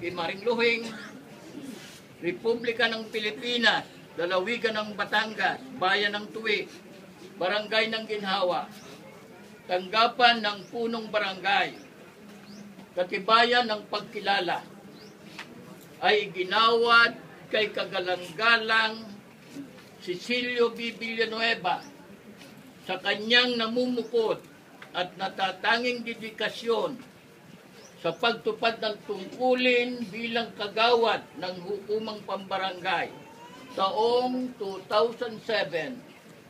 kay Maring Luhing, Republika ng Pilipinas, Lalawigan ng Batangas, Bayan ng Tuwi, Barangay ng Ginhawa, tanggapan ng punong barangay, katibayan ng pagkilala, ay ginawad kay kagalang-galang Cecilio B. Villanueva sa kanyang namumukod at natatanging dedikasyon sa pagtupad ng tungkulin bilang kagawad ng hukumang pambarangay taong 2007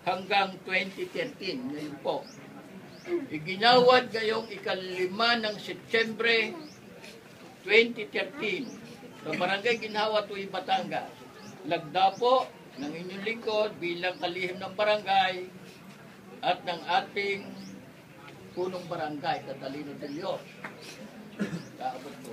hanggang 2013. Ngayon po, iginawad ngayong ika-5 ng Setyembre 2013 sa Barangay Ginhawa, Tuy, Batangas. Lagda po ng inyong lingkod bilang kalihim ng barangay at ng ating punong barangay, Catalino de Dios. Kaabot po.